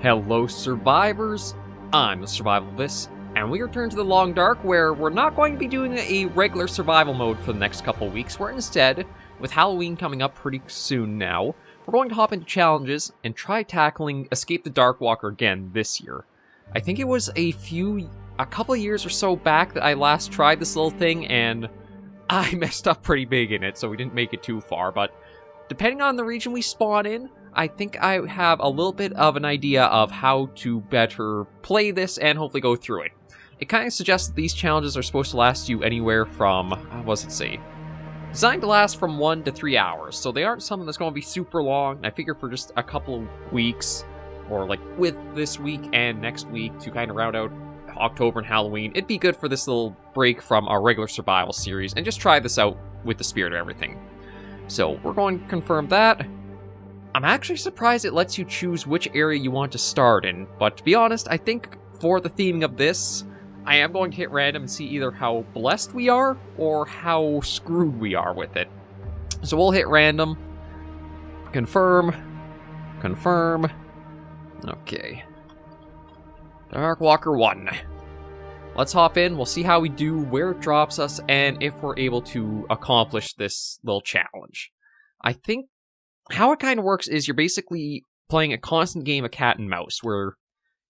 Hello survivors, I'm the SurvivalVis, and we return to the Long Dark where we're not going to be doing a regular survival mode for the next couple of weeks, where instead, with Halloween coming up pretty soon now, we're going to hop into challenges and try tackling Escape the Darkwalker again this year. I think it was a couple of years or so back that I last tried this little thing, and I messed up pretty big in it, so we didn't make it too far, but depending on the region we spawn in, I think I have a little bit of an idea of how to better play this and hopefully go through it. It kind of suggests that these challenges are supposed to last you anywhere from, what does it say? Designed to last from 1 to 3 hours, so they aren't something that's going to be super long. I figure for just a couple of weeks, or like with this week and next week to kind of round out October and Halloween, it'd be good for this little break from our regular survival series and just try this out with the spirit of everything. So we're going to confirm that. I'm actually surprised it lets you choose which area you want to start in, but to be honest, I think for the theming of this, I am going to hit random and see either how blessed we are or how screwed we are with it. So we'll hit random, confirm, okay. Darkwalker 1. Let's hop in, we'll see how we do, where it drops us, and if we're able to accomplish this little challenge. I think how it kind of works is you're basically playing a constant game of cat and mouse, where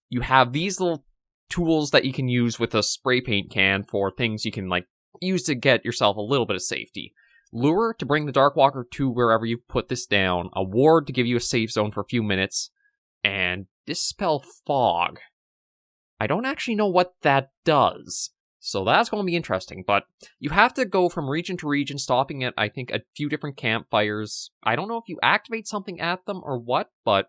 you have these little tools that you can use with a spray paint can for things you can like use to get yourself a little bit of safety. Lure to bring the Darkwalker to wherever you put this down, a ward to give you a safe zone for a few minutes, and dispel fog. I don't actually know what that does, so that's going to be interesting, but you have to go from region to region, stopping at, I think, a few different campfires. I don't know if you activate something at them or what, but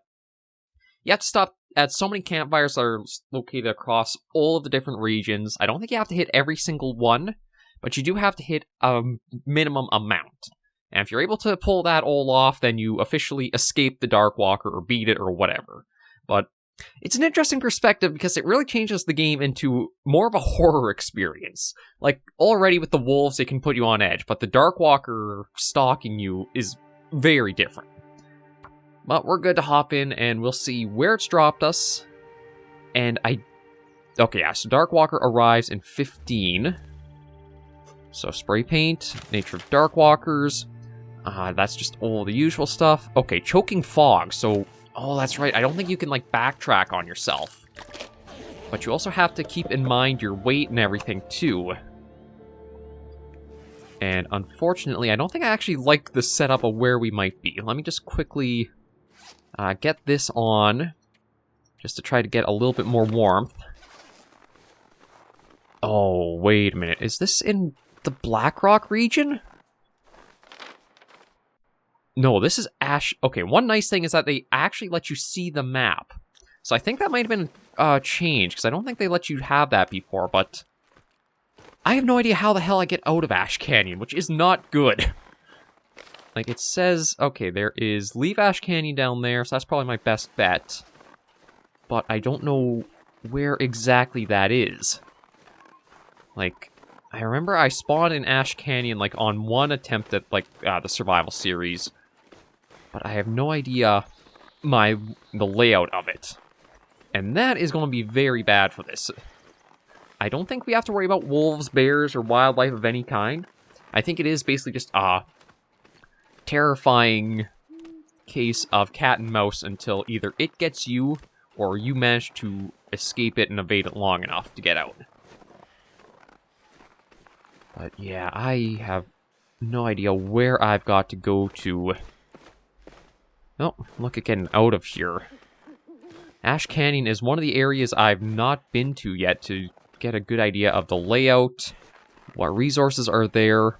you have to stop at so many campfires that are located across all of the different regions. I don't think you have to hit every single one, but you do have to hit a minimum amount. And if you're able to pull that all off, then you officially escape the Darkwalker or beat it or whatever. But it's an interesting perspective because it really changes the game into more of a horror experience. Like, already with the wolves, it can put you on edge, but the Darkwalker stalking you is very different. But we're good to hop in, and we'll see where it's dropped us. And okay, yeah, so Darkwalker arrives in 15. So spray paint, nature of Darkwalkers. That's just all the usual stuff. Okay, choking fog, so oh, that's right. I don't think you can, like, backtrack on yourself. But you also have to keep in mind your weight and everything, too. And unfortunately, I don't think I actually like the setup of where we might be. Let me just quickly get this on, just to try to get a little bit more warmth. Oh, wait a minute. Is this in the Blackrock region? No, this is Ash. Okay, one nice thing is that they actually let you see the map. So I think that might have been changed, because I don't think they let you have that before, but I have no idea how the hell I get out of Ash Canyon, which is not good. Like, it says, okay, there is leave Ash Canyon down there, so that's probably my best bet. But I don't know where exactly that is. Like, I remember I spawned in Ash Canyon, like, on one attempt at, like, the survival series. But I have no idea the layout of it. And that is going to be very bad for this. I don't think we have to worry about wolves, bears, or wildlife of any kind. I think it is basically just a terrifying case of cat and mouse until either it gets you, or you manage to escape it and evade it long enough to get out. But yeah, I have no idea where I've got to go to. Oh, look at getting out of here. Ash Canyon is one of the areas I've not been to yet to get a good idea of the layout, what resources are there,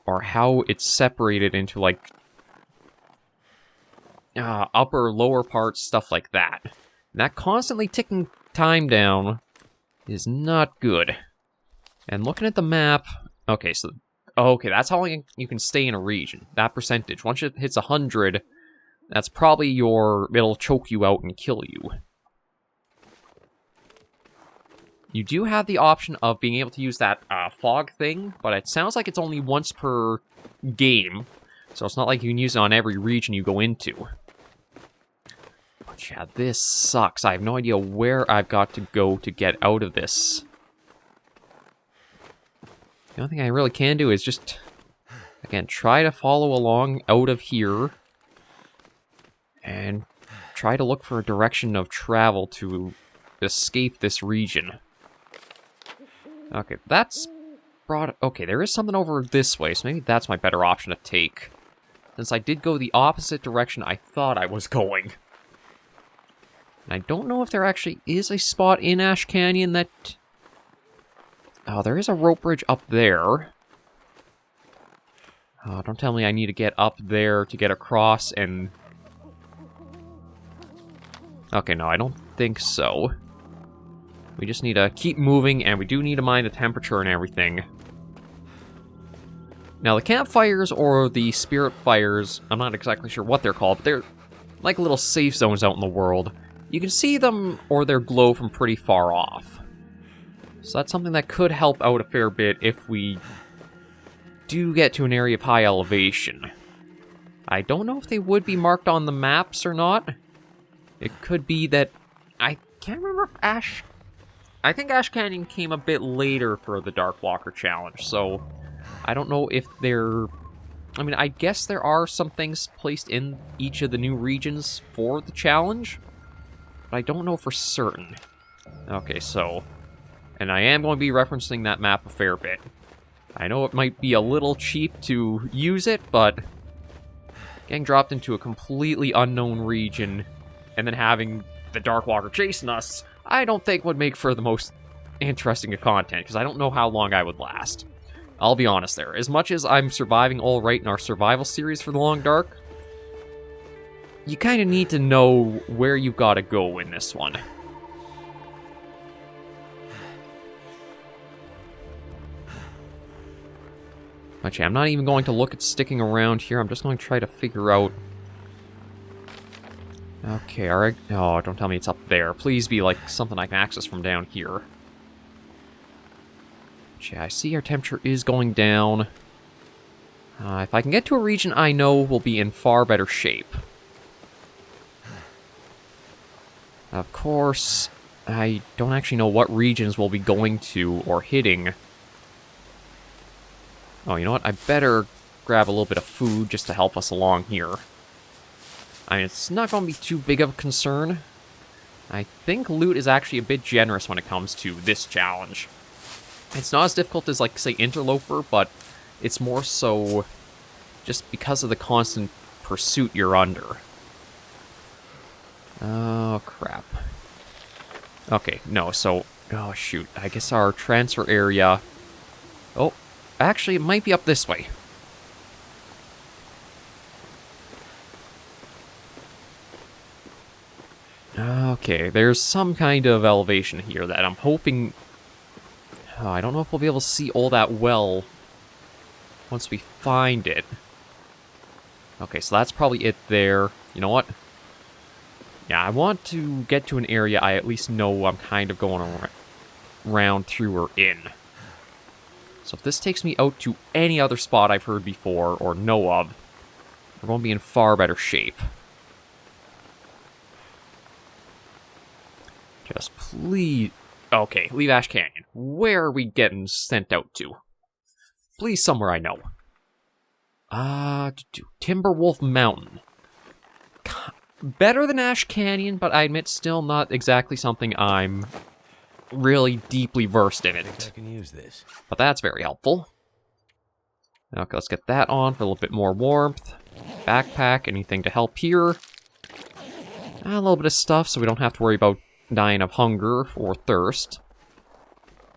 or how it's separated into, like, upper, lower parts, stuff like that. And that constantly ticking time down is not good. And looking at the map, okay, so, okay, that's how long you can stay in a region, that percentage. Once it hits 100, that's probably it'll choke you out and kill you. You do have the option of being able to use that fog thing, but it sounds like it's only once per game, so it's not like you can use it on every region you go into. Yeah, this sucks. I have no idea where I've got to go to get out of this. The only thing I really can do is just, again, try to follow along out of here. And try to look for a direction of travel to escape this region. Okay, that's brought... Okay, there is something over this way, so maybe that's my better option to take. Since I did go the opposite direction I thought I was going. And I don't know if there actually is a spot in Ash Canyon that... Oh, there is a rope bridge up there. Oh, don't tell me I need to get up there to get across and... Okay, no, I don't think so. We just need to keep moving, and we do need to mind the temperature and everything. Now, the campfires or the spirit fires, I'm not exactly sure what they're called, but they're like little safe zones out in the world. You can see them or their glow from pretty far off. So that's something that could help out a fair bit if we do get to an area of high elevation. I don't know if they would be marked on the maps or not. It could be that... I can't remember if Ash... I think Ash Canyon came a bit later for the Darkwalker challenge, so... I don't know if they're... I mean, I guess there are some things placed in each of the new regions for the challenge, but I don't know for certain. Okay, so... And I am going to be referencing that map a fair bit. I know it might be a little cheap to use it, but... Getting dropped into a completely unknown region, and then having the Darkwalker chasing us, I don't think would make for the most interesting of content, because I don't know how long I would last. I'll be honest there. As much as I'm surviving all right in our survival series for the Long Dark, you kind of need to know where you've got to go in this one. Actually, I'm not even going to look at sticking around here. I'm just going to try to figure out... Okay, alright. Oh, don't tell me it's up there. Please be like something I can access from down here. Yeah, I see our temperature is going down. If I can get to a region I know will be in far better shape. Of course, I don't actually know what regions we'll be going to or hitting. Oh, you know what? I better grab a little bit of food just to help us along here. I mean, it's not going to be too big of a concern. I think loot is actually a bit generous when it comes to this challenge. It's not as difficult as, like, say, Interloper, but it's more so just because of the constant pursuit you're under. Oh, crap. Okay, no, so... Oh, shoot. I guess our transfer area... Oh, actually, it might be up this way. Okay, there's some kind of elevation here that I'm hoping... Oh, I don't know if we'll be able to see all that well once we find it. Okay, so that's probably it there. You know what? Yeah, I want to get to an area I at least know I'm kind of going around through or in. So if this takes me out to any other spot I've heard before or know of, we're going to be in far better shape. Just please... Okay, leave Ash Canyon. Where are we getting sent out to? Please, somewhere I know. Timberwolf Mountain. Better than Ash Canyon, but I admit still not exactly something I'm really deeply versed in it. I can use this. But that's very helpful. Okay, let's get that on for a little bit more warmth. Backpack, anything to help here. A little bit of stuff so we don't have to worry about dying of hunger or thirst.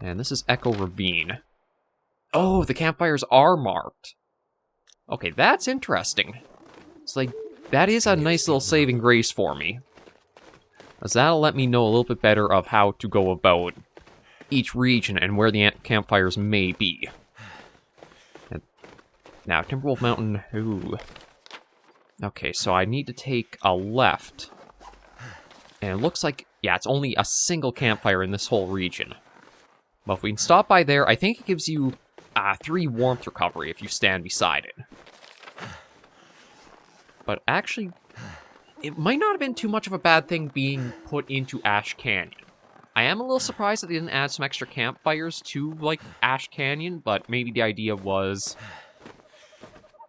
And this is Echo Ravine. Oh, the campfires are marked. Okay, that's interesting. It's like, that is a nice little saving grace for me. As that'll let me know a little bit better of how to go about each region and where the campfires may be. And now, Timberwolf Mountain, ooh. Okay, so I need to take a left. And it looks like, yeah, it's only a single campfire in this whole region. But if we can stop by there, I think it gives you 3 warmth recovery if you stand beside it. But actually, it might not have been too much of a bad thing being put into Ash Canyon. I am a little surprised that they didn't add some extra campfires to, like, Ash Canyon, but maybe the idea was...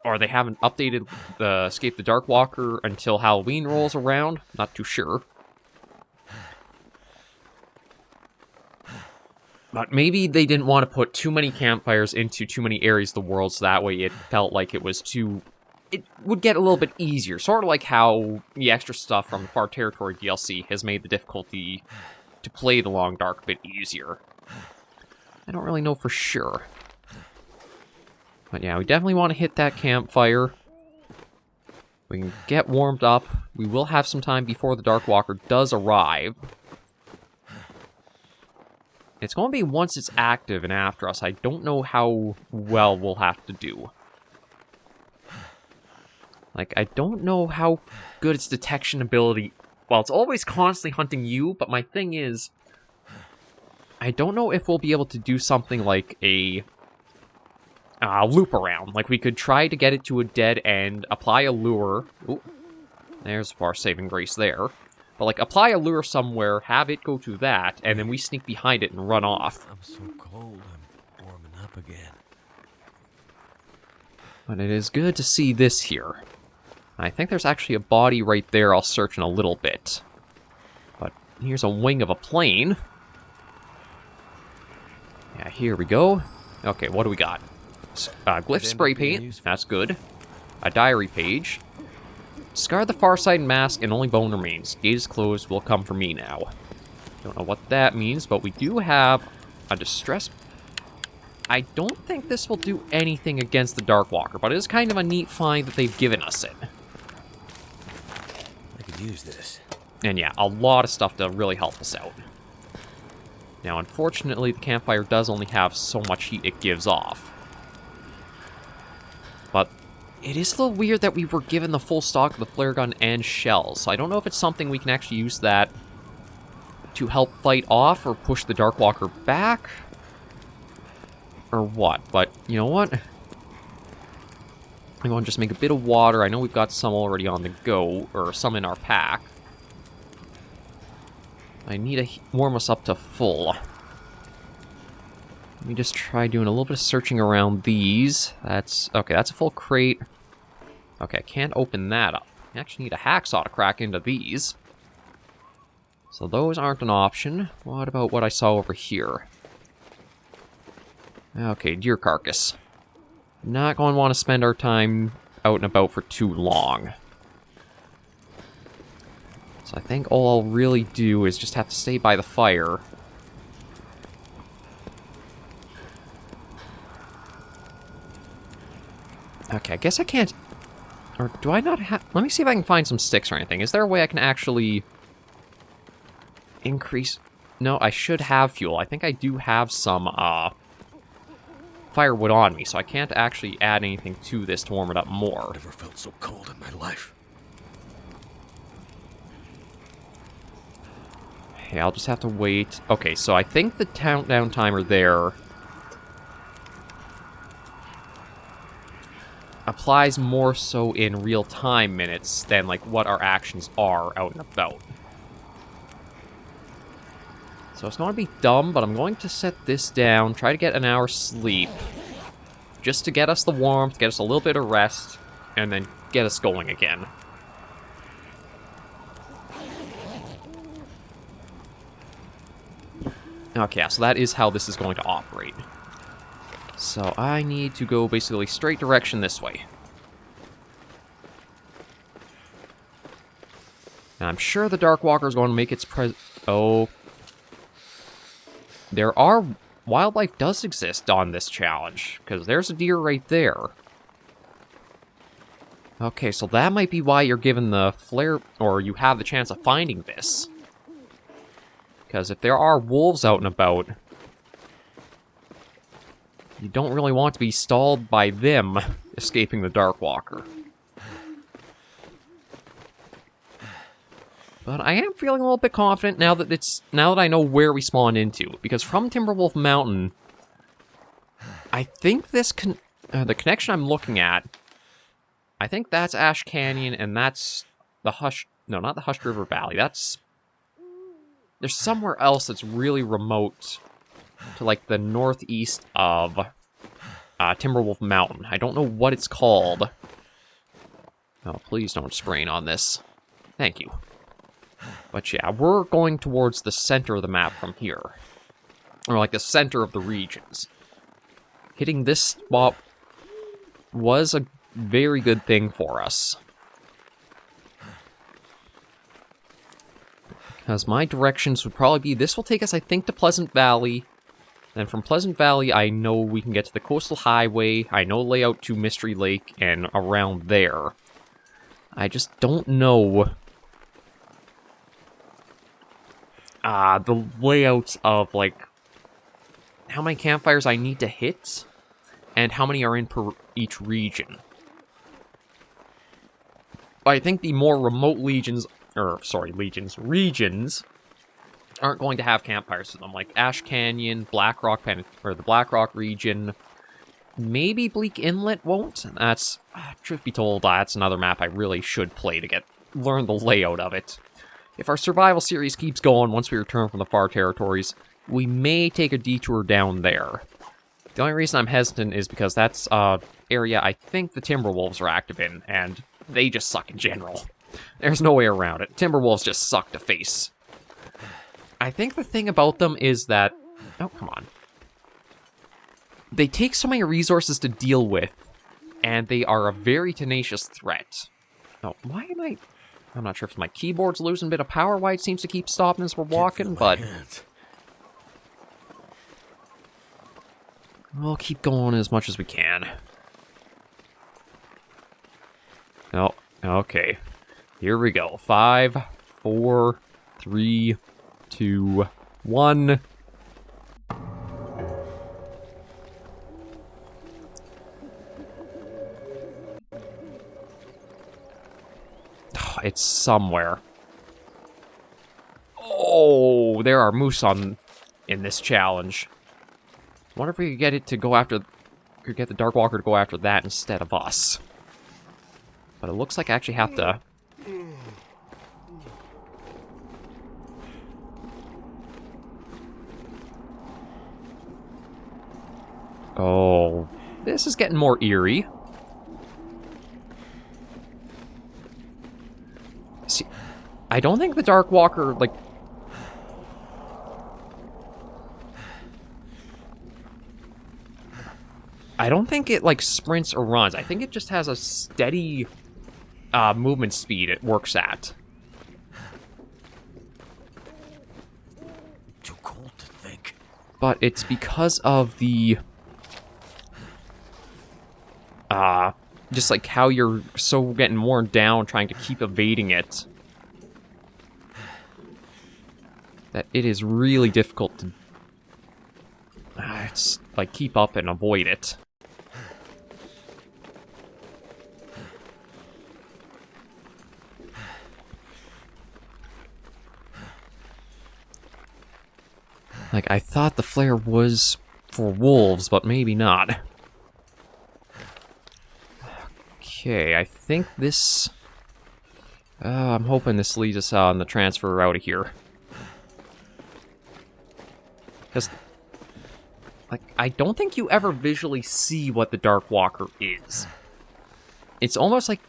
or they haven't updated the Escape the Darkwalker until Halloween rolls around. Not too sure. But maybe they didn't want to put too many campfires into too many areas of the world, so that way it felt like it was too... it would get a little bit easier. Sort of like how the extra stuff from the Far Territory DLC has made the difficulty to play the Long Dark a bit easier. I don't really know for sure. But yeah, we definitely want to hit that campfire. We can get warmed up. We will have some time before the Darkwalker does arrive. It's going to be once it's active and after us. I don't know how well we'll have to do. Like, I don't know how good its detection ability... well, it's always constantly hunting you, but my thing is... I don't know if we'll be able to do something like a... loop around. Like, we could try to get it to a dead end, apply a lure. Ooh, there's our saving grace there. But, like, apply a lure somewhere, have it go to that, and then we sneak behind it and run off. I'm so cold, I'm warming up again. But it is good to see this here. I think there's actually a body right there I'll search in a little bit. But here's a wing of a plane. Yeah, here we go. Okay, what do we got? Glyph spray paint, that's good. A diary page. Discard the far side mask and only bone remains. Gate is closed, will come for me now. Don't know what that means, but we do have a distress... I don't think this will do anything against the Darkwalker, but it is kind of a neat find that they've given us it. I could use this. And yeah, a lot of stuff to really help us out. Now, unfortunately, the campfire does only have so much heat it gives off. But it is a little weird that we were given the full stock of the flare gun and shells. So I don't know if it's something we can actually use that to help fight off or push the Darkwalker back. Or what, but you know what? I want to just make a bit of water. I know we've got some already on the go, or some in our pack. I need to warm us up to full. Let me just try doing a little bit of searching around these. That's, okay, that's a full crate. Okay, I can't open that up. I actually need a hacksaw to crack into these. So those aren't an option. What about what I saw over here? Okay, deer carcass. Not going to want to spend our time out and about for too long. So I think all I'll really do is just have to stay by the fire. Okay, I guess I can't... or do I not have... let me see if I can find some sticks or anything. Is there a way I can actually... increase... no, I should have fuel. I think I do have some, firewood on me, so I can't actually add anything to this to warm it up more. Never felt so cold in my life. Okay, I'll just have to wait. Okay, so I think the countdown timer there applies more so in real-time minutes than, like, what our actions are out and about. So it's going to be dumb, but I'm going to set this down, try to get an hour's sleep, just to get us the warmth, get us a little bit of rest, and then get us going again. Okay, so that is how this is going to operate. So I need to go basically straight direction this way. Now I'm sure the Darkwalker is going to make its oh... there are... wildlife does exist on this challenge, because there's a deer right there. Okay, so that might be why you're given the flare, or you have the chance of finding this. Because if there are wolves out and about, you don't really want to be stalled by them escaping the Darkwalker. But I am feeling a little bit confident now that I know where we spawn into. Because from Timberwolf Mountain, I think this the connection I'm looking at, I think that's Ash Canyon and that's the No, not the Hushed River Valley. There's somewhere else that's really remote to, like, the northeast of Timberwolf Mountain. I don't know what it's called. Oh, please don't sprain on this. Thank you. But yeah, we're going towards the center of the map from here. Or, like, the center of the regions. Hitting this spot was a very good thing for us. Because my directions would probably be, this will take us, I think, to Pleasant Valley. Then from Pleasant Valley, I know we can get to the Coastal Highway. I know layout to Mystery Lake and around there. I just don't know the layouts of, like, how many campfires I need to hit and how many are in per each region. I think the more remote regions aren't going to have campfires in them, like Ash Canyon, Blackrock or the Blackrock region. Maybe Bleak Inlet won't. That's, truth be told, that's another map I really should play to learn the layout of it. If our survival series keeps going once we return from the far territories, we may take a detour down there. The only reason I'm hesitant is because that's an area I think the Timberwolves are active in, and they just suck in general. There's no way around it. Timberwolves just suck to face. I think the thing about them is that... Oh, come on. They take so many resources to deal with, and they are a very tenacious threat. Oh, why am I... I'm not sure if my keyboard's losing a bit of power, why it seems to keep stopping as we're walking, but... We'll keep going as much as we can. Oh, okay. Here we go. 5, 4, 3, 2, 1. It's somewhere. Oh, there are moose in this challenge. I wonder if we could get it to go after... Could get the Darkwalker to go after that instead of us. But it looks like I actually have to... Oh, this is getting more eerie. See, I don't think the Darkwalker, like... I don't think it, like, sprints or runs. I think it just has a steady movement speed it works at. Too cold to think. But it's because of the... just like how you're so getting worn down trying to keep evading it, that it is really difficult to it's like keep up and avoid it. Like, I thought the flare was for wolves, but maybe not. Okay, I think this... I'm hoping this leads us on the transfer out of here. Because, like, I don't think you ever visually see what the Darkwalker is. It's almost like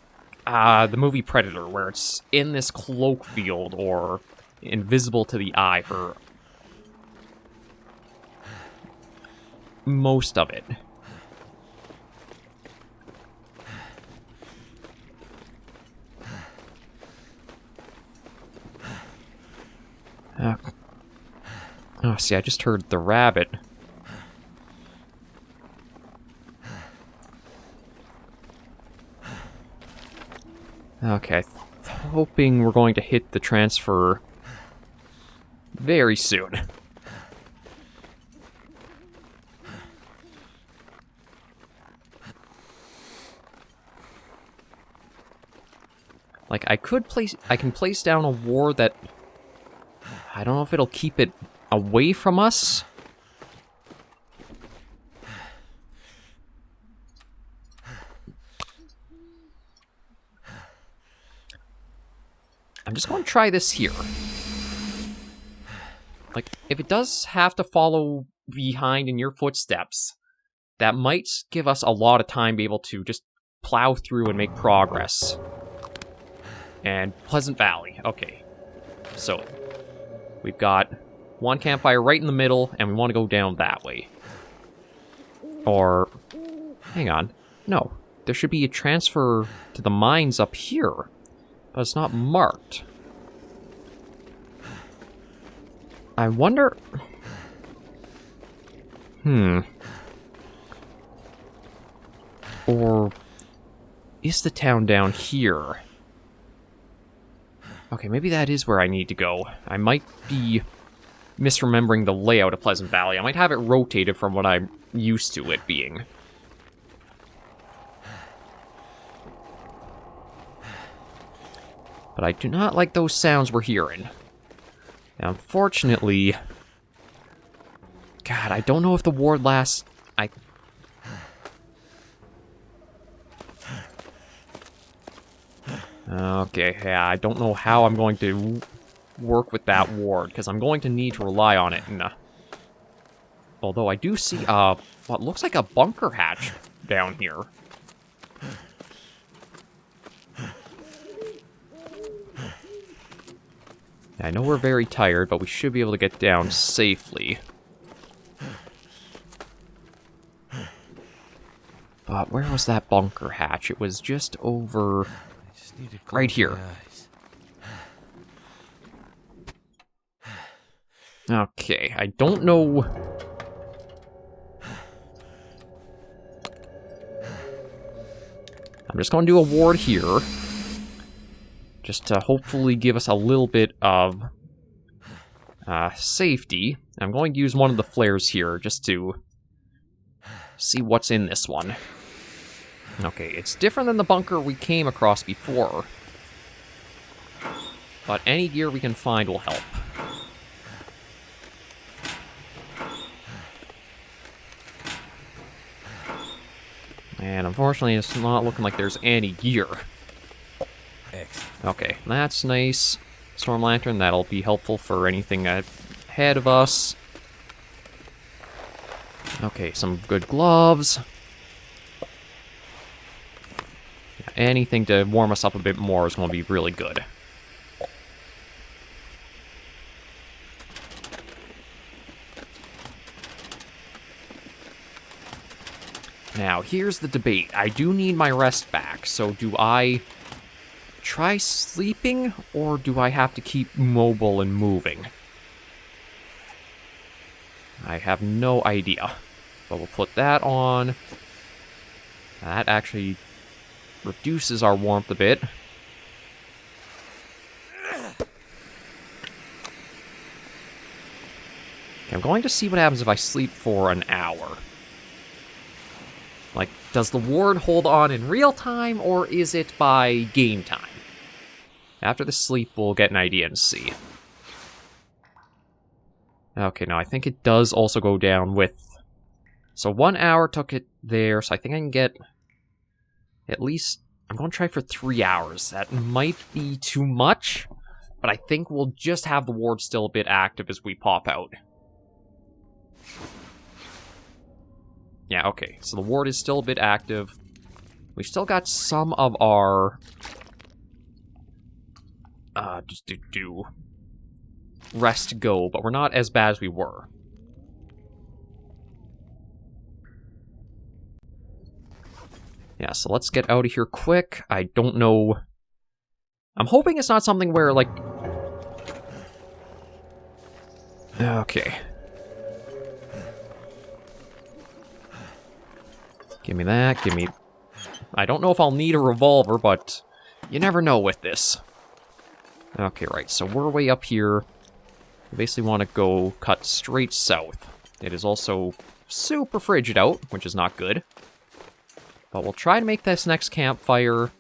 the movie Predator, where it's in this cloak field or invisible to the eye for most of it. Oh, see, I just heard the rabbit. Okay, hoping we're going to hit the transfer very soon. Like, I can place down a ward that... I don't know if it'll keep it away from us. I'm just going to try this here. Like, if it does have to follow behind in your footsteps, that might give us a lot of time to be able to just plow through and make progress. And Pleasant Valley. Okay. So, we've got one campfire right in the middle, and we want to go down that way. Or, hang on. No, there should be a transfer to the mines up here, but it's not marked. I wonder... Or is the town down here? Okay, maybe that is where I need to go. I might be misremembering the layout of Pleasant Valley. I might have it rotated from what I'm used to it being. But I do not like those sounds we're hearing. Now, unfortunately... God, I don't know if the ward lasts... Okay, yeah, I don't know how I'm going to work with that ward, because I'm going to need to rely on it. And, although I do see what looks like a bunker hatch down here. I know we're very tired, but we should be able to get down safely. But where was that bunker hatch? It was just over... right here. Okay, I don't know... I'm just going to do a ward here. Just to hopefully give us a little bit of safety. I'm going to use one of the flares here just to see what's in this one. Okay, it's different than the bunker we came across before. But any gear we can find will help. And unfortunately, it's not looking like there's any gear. Okay, that's nice. Storm Lantern, that'll be helpful for anything ahead of us. Okay, some good gloves. Anything to warm us up a bit more is going to be really good. Now, here's the debate. I do need my rest back, so do I try sleeping, or do I have to keep mobile and moving? I have no idea. But we'll put that on. That actually reduces our warmth a bit. Okay, I'm going to see what happens if I sleep for an hour. Like, does the ward hold on in real time, or is it by game time? After the sleep, we'll get an idea and see. Okay, now I think it does also go down with... So 1 hour took it there, so I think I can get... At least... I'm going to try for 3 hours. That might be too much, but I think we'll just have the ward still a bit active as we pop out. Yeah, okay, so the ward is still a bit active. We've still got some of our... rest to go, but we're not as bad as we were. Yeah, so let's get out of here quick. I don't know... I'm hoping it's not something where, like... Okay. Give me that, give me... I don't know if I'll need a revolver, but you never know with this. Okay, right, so we're way up here. We basically want to go cut straight south. It is also super frigid out, which is not good. But we'll try to make this next campfire,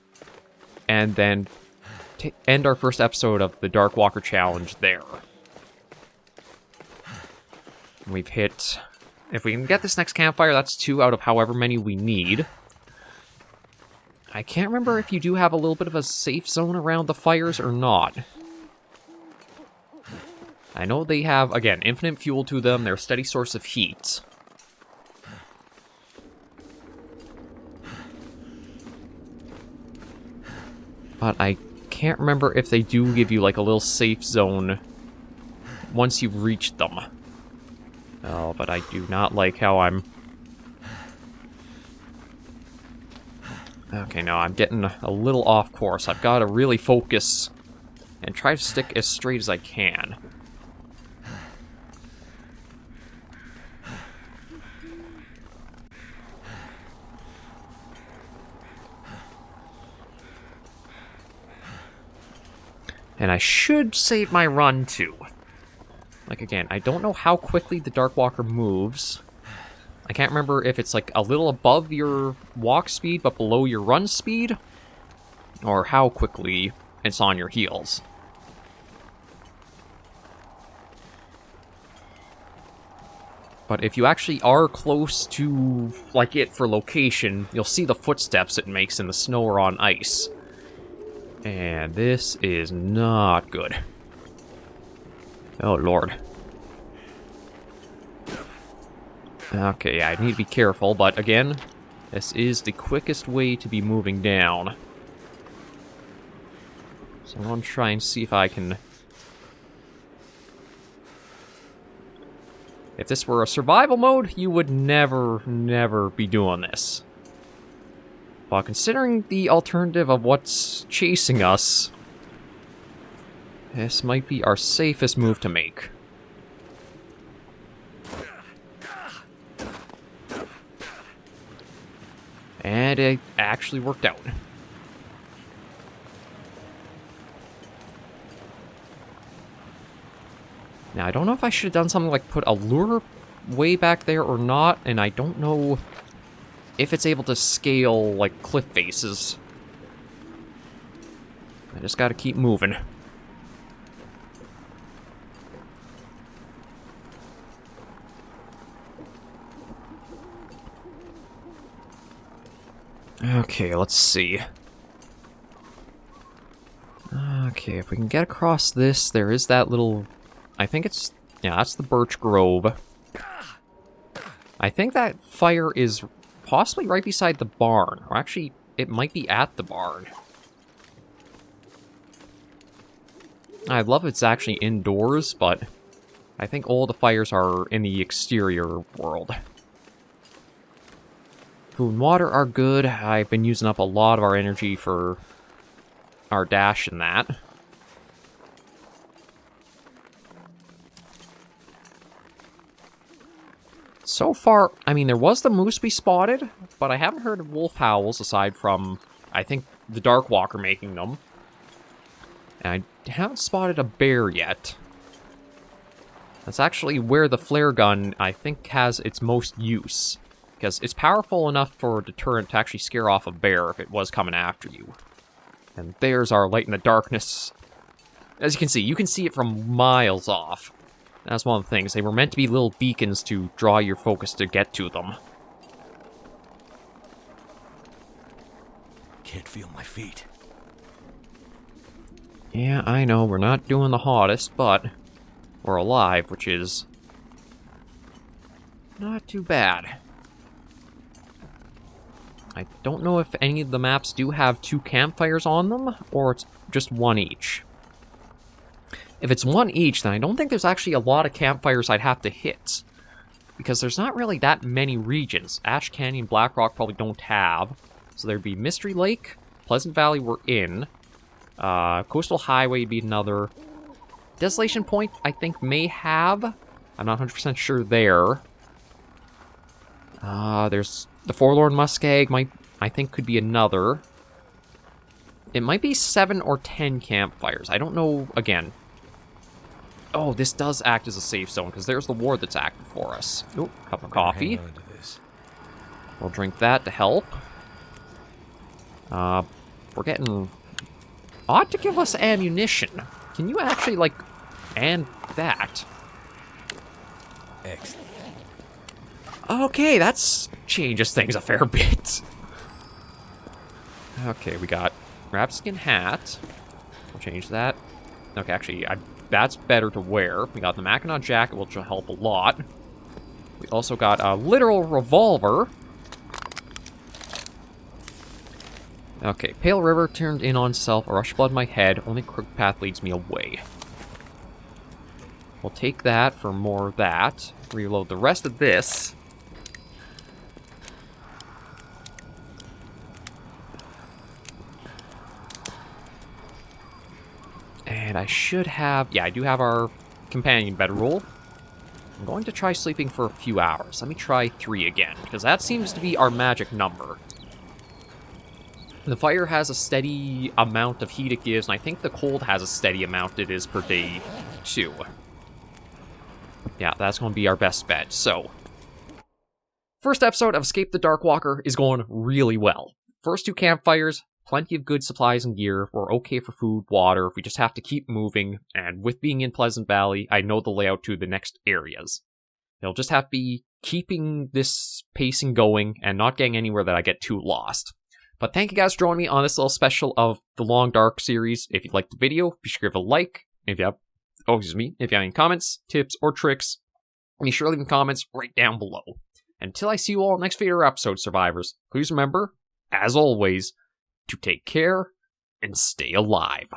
and then end our first episode of the Darkwalker Challenge there. We've hit... If we can get this next campfire, that's 2 out of however many we need. I can't remember if you do have a little bit of a safe zone around the fires or not. I know they have, again, infinite fuel to them. They're a steady source of heat. But I can't remember if they do give you, like, a little safe zone once you've reached them. Oh, but I do not like how I'm... Okay, no, I'm getting a little off course. I've got to really focus and try to stick as straight as I can. And I should save my run, too. Like, again, I don't know how quickly the Darkwalker moves. I can't remember if it's, like, a little above your walk speed, but below your run speed. Or how quickly it's on your heels. But if you actually are close to, like, it for location, you'll see the footsteps it makes in the snow or on ice. And this is not good. Oh, Lord. Okay, I need to be careful, but again, this is the quickest way to be moving down. So I'm going to try and see if I can... If this were a survival mode, you would never be doing this. But considering the alternative of what's chasing us, this might be our safest move to make. And it actually worked out. Now, I don't know if I should have done something like put a lure way back there or not, and I don't know if it's able to scale, like, cliff faces. I just gotta keep moving. Okay, let's see. Okay, if we can get across this, there is that little... I think it's... Yeah, that's the birch grove. I think that fire is possibly right beside the barn. Or actually, it might be at the barn. I love it's actually indoors, but I think all the fires are in the exterior world. Food and water are good. I've been using up a lot of our energy for our dash and that. So far, I mean, there was the moose we spotted, but I haven't heard of wolf howls aside from, I think, the Darkwalker making them. And I haven't spotted a bear yet. That's actually where the flare gun, I think, has its most use. Because it's powerful enough for a deterrent to actually scare off a bear if it was coming after you. And there's our light in the darkness. As you can see it from miles off. That's one of the things. They were meant to be little beacons to draw your focus to get to them. Can't feel my feet. Yeah, I know, we're not doing the hottest, but we're alive, which is not too bad. I don't know if any of the maps do have 2 campfires on them, or it's just 1 each. If it's 1 each, then I don't think there's actually a lot of campfires I'd have to hit. Because there's not really that many regions. Ash Canyon, Blackrock probably don't have. So there'd be Mystery Lake, Pleasant Valley we're in. Coastal Highway would be another. Desolation Point, I think, may have. I'm not 100% sure there. There's the Forlorn Muskeg, I think could be another. It might be 7 or 10 campfires. I don't know, again. Oh, this does act as a safe zone, because there's the ward that's active for us. Oh, cup of coffee. We'll drink that to help. We're getting... Ought to give us ammunition. Can you actually, like... And that. Excellent. Okay, that's... changes things a fair bit. Okay, we got... Rabbitskin hat. We'll change that. Okay, actually, that's better to wear. We got the Mackinac jacket, which will help a lot. We also got a literal revolver. Okay, Pale River turned in on self, a rush of blood in my head, only crooked path leads me away. We'll take that for more of that. Reload the rest of this. And I should have... yeah, I do have our companion bedroll. I'm going to try sleeping for a few hours. Let me try 3 again, because that seems to be our magic number. The fire has a steady amount of heat it gives, and I think the cold has a steady amount it is per day, too. Yeah, that's going to be our best bet. So, first episode of Escape the Darkwalker is going really well. First 2 campfires, plenty of good supplies and gear. We're okay for food, water, if we just have to keep moving. And with being in Pleasant Valley, I know the layout to the next areas. It'll just have to be keeping this pacing going and not getting anywhere that I get too lost. But thank you guys for joining me on this little special of the Long Dark series. If you liked the video, be sure to give it a like. If you have, if you have any comments, tips, or tricks, be sure to leave comments right down below. Until I see you all next video or episode, survivors, please remember, as always, to take care and stay alive.